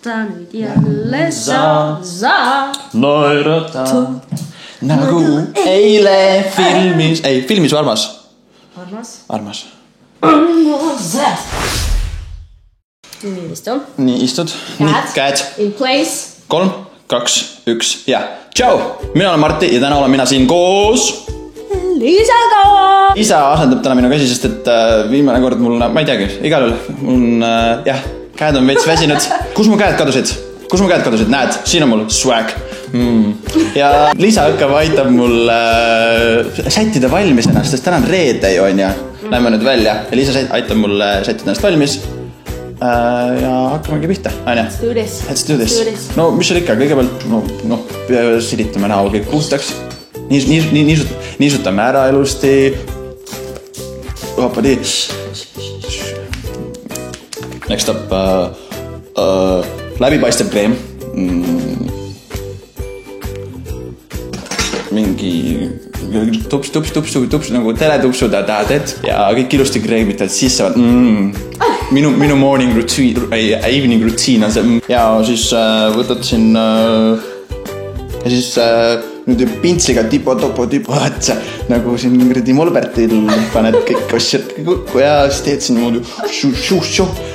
naerata nüüd jälle sa naerata nagu eile filmis. Ei, filmis või armas? Armas. Nii istu. Nii istud. Käed. In place. 3, 2, 1 ja tšau! Mina olen Marti ja täna olen mina siin koos Liisaga. Liisa asendab täna minu käsi, sest et viimane kord mul, ma ei teagi, igal juhul mul käed on veits väsinud. Kus mu käed kadusid? Näed, siin on mul swag. Ja Liisa aitab mul sättida valmis ennast, sest täna on reede ju on ja lähme nüüd välja ja Liisa aitab mul sättida ennast valmis ja hakkamegi pihta. Let's do this. No mis seal ikka, kõigepealt silitame näo kõik puhtaks. Niisutame ära ilusti. Hoopadi. Next up läbipaistev kreem. Mingi tupsu nagu teletupsu tahad ja kõik ilusti kreemitad sisse. Minu morning routine, evening routine on see. Ja siis võtad siin ja siis nüüd pintsiga tipo otsa nagu siin gridi Molbertil paned kõik asjad ja siis teed siin moodi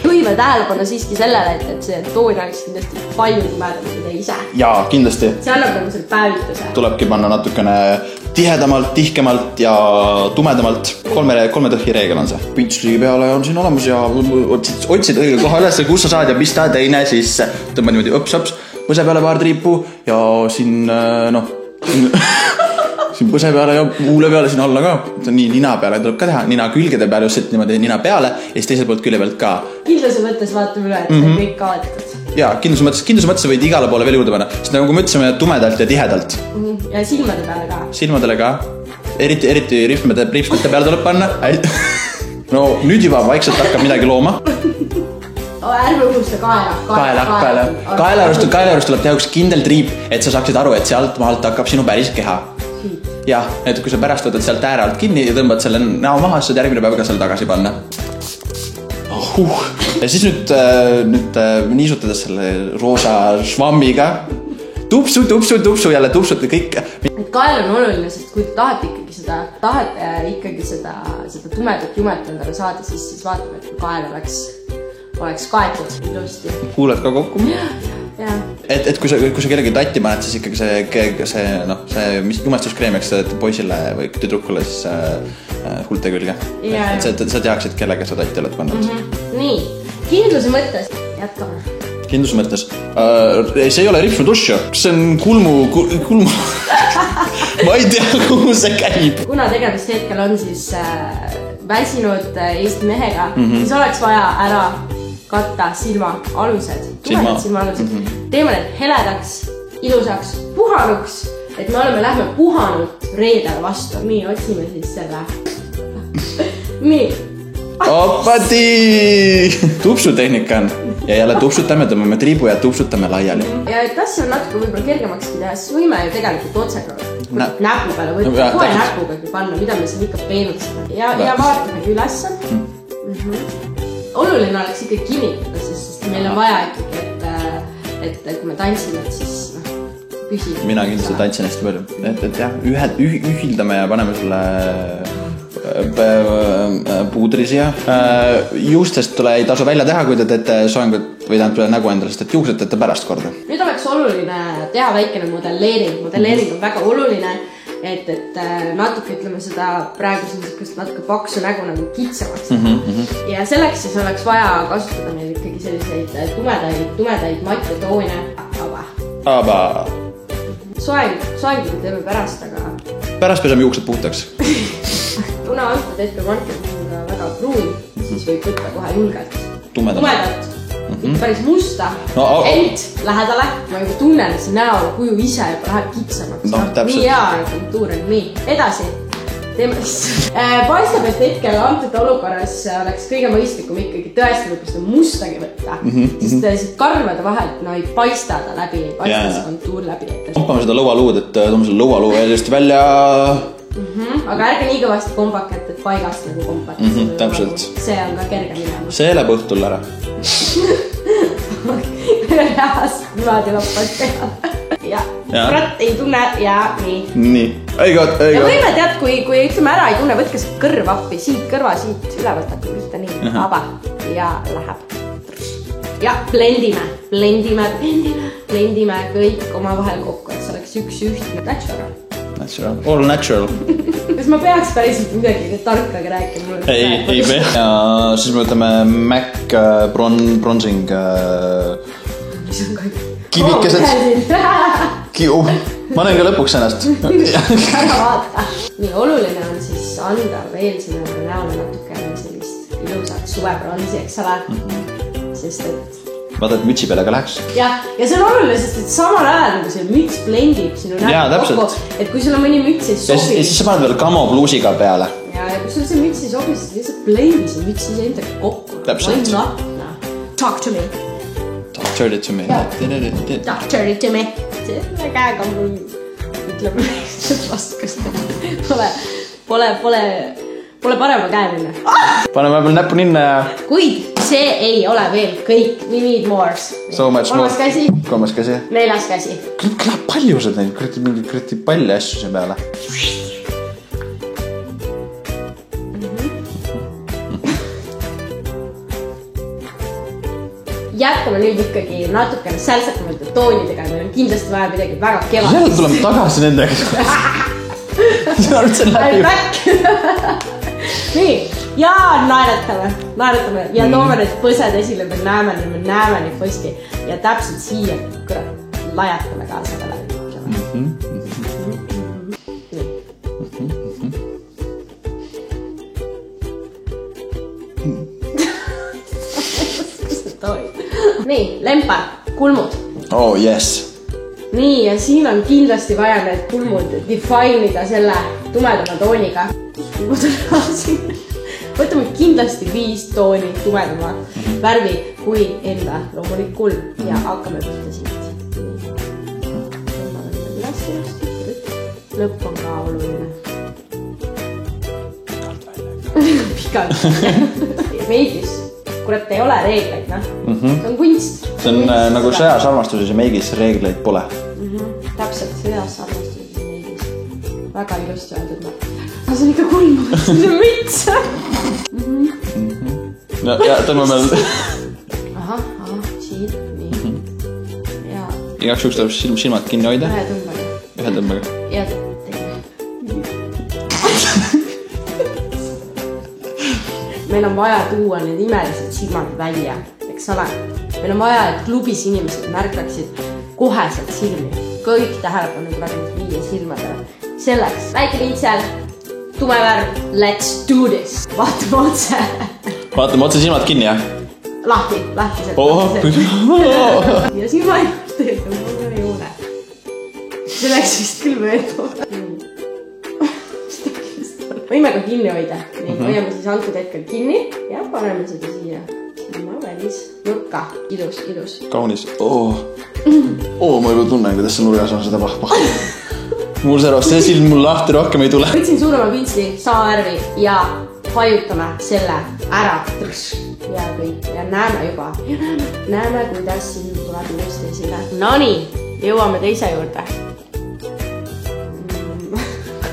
juhime tähelepanu siiski sellele, et see toon oleks kindlasti palju tumedam kui te ise. Jaa, kindlasti. See annab nagu selle päevituse. Tulebki panna natukene tihedamalt, tihkemalt ja tumedamalt. 3 tõhki reegel on see. Pintsli peale on siin olemas ja otsid õige koha üles, kus sa saad ja pista teine siis tõmbad niimoodi õps, põse peale paar triipu ja siin siin põse peale ja huule peale siin alla ka. Nii nina peale tuleb ka teha, nina külgede peale just niimoodi nina peale ja siis teiselt poolt külje pealt ka. Kindluse mõttes vaatame üle, et see kõik kaotatud. Jaa, kindluse mõttes võid igale poole veel juurde panna, sest nagu me ütlesime tumedalt ja tihedalt. Ja silmade peale ka. Silmadele ka. Eriti ripsmete peale tuleb panna. No nüüd juba vaikselt hakkab midagi looma. Ärme unusta kaela. Kaelarust tuleb teha üks kindel triip, et sa saaksid aru, et sealt maalt hakkab sinu päris keha. Ja, et kui sa pärast võtad sealt ääre alt kinni ja tõmbad selle näo maha, siis saad järgmine päev ka selle tagasi panna. Ja siis nüüd niisutades selle roosa švammiga tupsu, jälle tupsute kõik. Et kael on oluline, sest kui tahate ikkagi seda tumedat jumet endale saada, siis vaatame, et kui kael oleks kaetud ilusti. Kuuled ka kokku? Jah. Et kui sa kellegi tatti paned, siis ikkagi see jumestuskreem, eks poisile või tüdrukule siis hulte külge. Et sa teaksid, kellega sa tatti oled pannud. Nii, kindluse mõttes jätkame. Kindluse mõttes? See ei ole ripsmu duš ju. See on kulmu. Ma ei tea, kuhu see käib. Kuna tegemist hetkel on siis väsinud Eesti mehega, siis oleks vaja ära katta silmaalused. Tumedat silmaalused. Teeme need heledaks, ilusaks, puhanuks, et me lähme puhanud reedel vastu. Nii, otsime siis selle. Nii. Opati! Tupsutehnika on. Ja jälle tupsutame, tõmbame triibu ja tupsutame laiali. Ja et asja on natuke võib-olla kergemakski teha, siis võime ju tegelikult otsega näpu peale võtta. Kohe näpugagi panna, mida me siin ikka peenutsime. Ja vaatamegi ülesse. Oluline oleks ikka kinnitada, sest meil on vaja ikkagi, et kui me tantsime, et siis püsib. Mina kindlasti tantsin hästi palju. Et jah, ühildame ja paneme selle puudri siia. Juustest ei tasu välja teha, kui te teete soengut või tähendab nägu endale, sest et juuksed teete pärast korda. Nüüd oleks oluline teha väikene modelleering. Modelleering on väga oluline, et natuke ütleme seda praegu natuke paksu nägu nagu kitsamaks. Ja selleks siis oleks vaja kasutada meil ikkagi selliseid tumedaid matte toone. Aba. Soengiga teeme pärast, aga... Pärast pesame juuksed puhtaks. Kuna antud hetkel Martin on väga pruun, siis võib võtta kohe julgelt. Tumedat. Päris musta, ent lähedale. Ma juba tunnen, et see näol kuju ise juba läheb kitsamaks. Nii hea kontuur on nii. Edasi. Paistab, et hetkel antud olukorras oleks kõige mõistlikum ikkagi tõesti võib seda mustagi võtta. Sest lihtsalt karvade vahelt ei paista ta läbi, ei paista see kontuur läbi. Kompame seda lõualuud, et toome selle lõualuu just välja. Aga ärge nii kõvasti kombaket, et paigast nagu kombat. Täpselt. See on ka kerge minema. See läheb õhtul ära. reaalselt niimoodi lappas teha. Ja, kurat ei tunne ja nii. Nii, õigot. Ja võime tead, kui ütleme ära ei tunne, võtke see kõrv appi, siit kõrva, siit ülevalt hakkab pihta nii, vaba ja läheb. Ja blendime kõik omavahel kokku, et see oleks üks ühtne natural. All natural. Kas ma peaks päriselt midagi tarkaga rääkima? Ei pea. Ja siis me võtame MAC bronzing kivikesed. Ma näen ka lõpuks ennast. Ära vaata. Nii oluline on siis anda veel sinna näole natukene sellist ilusat suvebronsi, eks ole? Sest et vaata, et mütsi peale ka läheks. Ja see on oluline, sest et samal ajal nagu see müts blendib sinu näole kokku, et kui sul on mõni müts ei sobi. Ja siis sa paned veel kamo bluusiga peale. Ja kui sul see müts ei sobi, siis lihtsalt blendi see müts ise enda kokku. Täpselt. Talk to me. Talk dirty to me. Talk dirty to me. Selle käega mul ütleme vastu, kas pole parema käe minna. Paneme veel näpu ninna ja... Kuid see ei ole veel kõik. We need more. So much more. Kolmas käsi. 4. käsi. Kõlab palju seda neid, mingi palju asju siin peale. Jätkame nüüd ikkagi natukene sälsakamate toonidega, meil on kindlasti vaja midagi väga kevad. Jälle tuleme tagasi nendega. See on see läbi. Nii, ja naeratame ja toome need põsed esile, me näeme neid posti ja täpselt siia lajatame ka selle läbi. Nii, lempar, kulmud. Oh, yes. Nii, ja siin on kindlasti vaja need kulmud define'ida selle tumedama tooniga. Võtame kindlasti 5 tooni tumedama värvi kui enda loomulik kulm ja hakkame pihta siit. Lõpp on ka oluline. Pikalt. Meigis. Kurat, ei ole reegleid, See on kunst. See on nagu sõjas armastuses ja meigis reegleid pole. Täpselt, sõjas armastuses ja meigis. Väga ilusti öeldud. See on ikka kulm, see on müts. Ja tõmbame veel... Aha, siit, nii. Igaks juks tuleb silmad kinni hoida. Ühe tõmbaga. Ja meil on vaja tuua need imelised silmad välja, eks ole. Meil on vaja, et klubis inimesed märkaksid koheselt silmi. Kõik tähelepanu tuleb viie silmadele. Selleks, väike pintsel, tume värv, let's do this. Vaatame otse. Vaatame otse silmad kinni, jah? Lahti sealt. Ja silma juurde. See läks vist küll möödu. Võime ka kinni hoida. Hoiame siis antud hetkel kinni ja paneme seda siia välis nurka. Ilus. Kaunis. Ma juba tunnen, kuidas see nurgas on seda pahpa. Mul see silm mul lahti rohkem ei tule. Võtsin suurema pintsli, sama värvi ja hajutame selle ära. Ja kõik. Ja näeme juba. Näeme, kuidas silm tuleb ilusti esile. Nonii, jõuame teise juurde.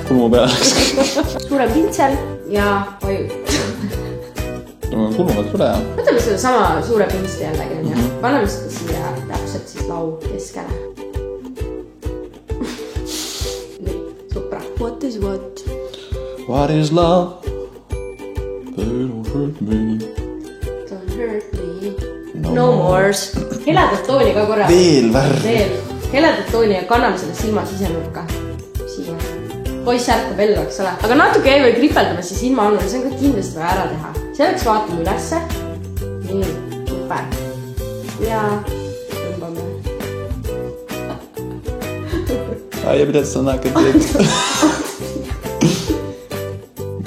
Kulmu peale läks. Suurem pintsel ja hajut. Kulmuvad tule, jah. Võtame seda sama suure pintsli jällegi. Paneme seda siia täpselt siis lau keskele. Nii, supra. What is what? What is love? Don't hurt me. Don't hurt me. No more. Heledat tooni ka korra. Veel värv. Heledat tooni ja kanname selle silma sisenurka. Siia. Poiss ärkab ellu, eks ole. Aga natuke jäi veel kripeldame siis ilma annule, see on ka kindlasti vaja ära teha. Selleks vaatame ülesse. Nii, super. Ja tõmbame. Ja pidad sa nakad teed.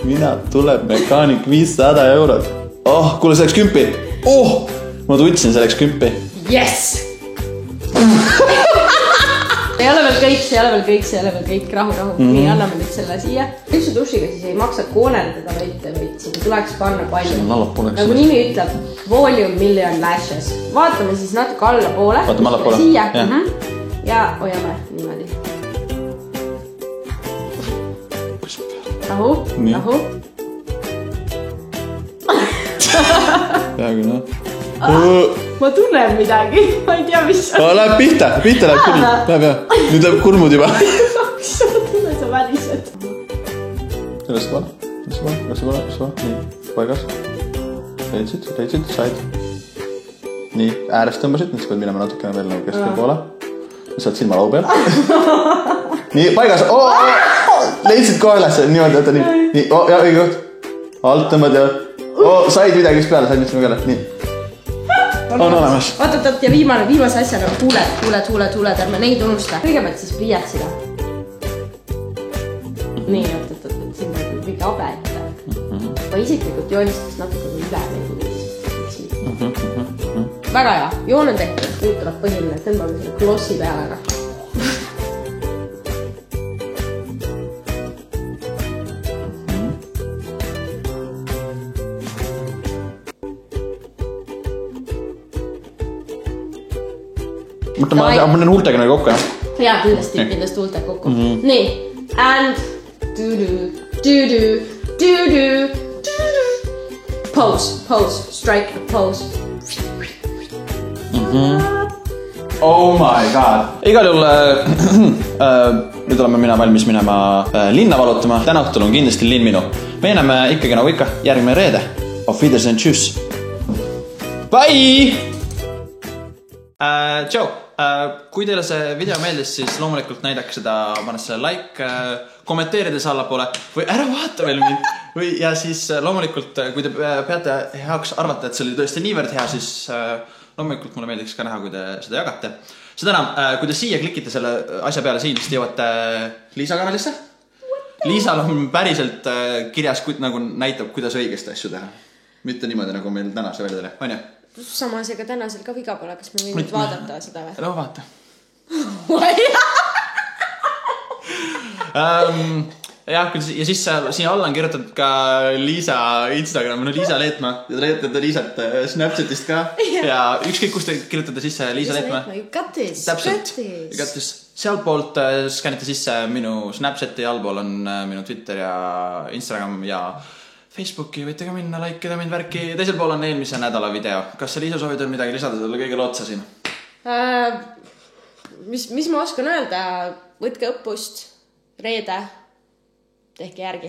Mina tuleb mekaanik 500 €. Kuule, see läks 10. Ma tutsin, see läks 10. Yes! ei ole veel kõik, see ei ole veel kõik, rahu. Nii, anname nüüd selle siia. Üks dušiga siis ei maksa koonerdada võite, vaid siin tuleks panna palju. Nagu nimi ütleb, volume million lashes. Vaatame siis natuke allapoole. Vaatame allapoole. Siia. Ja hoiame niimoodi. Rahu. Peaaegu noh. Ma tunnen midagi, ma ei tea, mis on. Läheb pihta läheb küll. Läheb. Nüüd läheb kurmud juba. Ma tunnen, sa välised. Sellest poole. Nii, paigas. Leidsid, said. Nii, äärest tõmbasid, nüüd sa pead minema natukene veel nagu keskel poole. Saad silma lau peal. Nii, paigas. Leidsid kohe üles, niimoodi, võtta nii. Nii, ja õige koht. Alt tõmbad ja said midagi üks peale, said mitte peale. Nii. On olemas. Oot, ja viimase asjana tuuled, ärme neid unusta. Kõigepealt siis pliiatsida. Nii, oot, siin on kõik abe ette. Ma isiklikult joonistaks natuke üle. Väga hea, joon on tehtud, nüüd tuleb põhiline, tõmbame selle glossi peale ära. Ma panen huultega nagu kokku, jah? Jaa, kindlasti huultega kokku. Nii, and pose, strike, pose. Oh my god. Igal juhul nüüd oleme mina valmis minema linna valutama. Täna õhtul on kindlasti linn minu. Me jääme ikkagi nagu ikka järgmine reede. Auf Wiedersehen, tschüss. Bye! Tšau! Kui teile see video meeldis, siis loomulikult näidake seda, pannes selle like, kommenteerides allapoole või ära vaata veel mind. Ja siis loomulikult, kui te peate heaks arvata, et see oli tõesti niivõrd hea, siis loomulikult mulle meeldiks ka näha, kui te seda jagate. Seda enam, kui te siia klikite selle asja peale siin, siis jõuate Liisa kanalisse. Liisal on päriselt kirjas, nagu näitab, kuidas õigesti asju teha. Mitte niimoodi, nagu meil täna see välja tuli. On ju? Samas ega tänasel ka viga pole, kas me võime nüüd vaadata seda või? No vaata. Ja siis siin alla on kirjutatud ka Liisa Instagram, no Liisa Leetma. Ja te leiate Liisat Snapchatist ka. Ja ükskõik, kus te kirjutate sisse Liisa Leetma. Täpselt. Sealt poolt skannite sisse minu Snapchati, allpool on minu Twitter ja Instagram ja Facebooki võite ka minna, likeida mind värki. Teisel pool on eelmise nädala video. Kas sa Liisa soovid on midagi lisada sulle kõige otsa siin? Mis ma oskan öelda? Võtke õppust reede. Tehke järgi.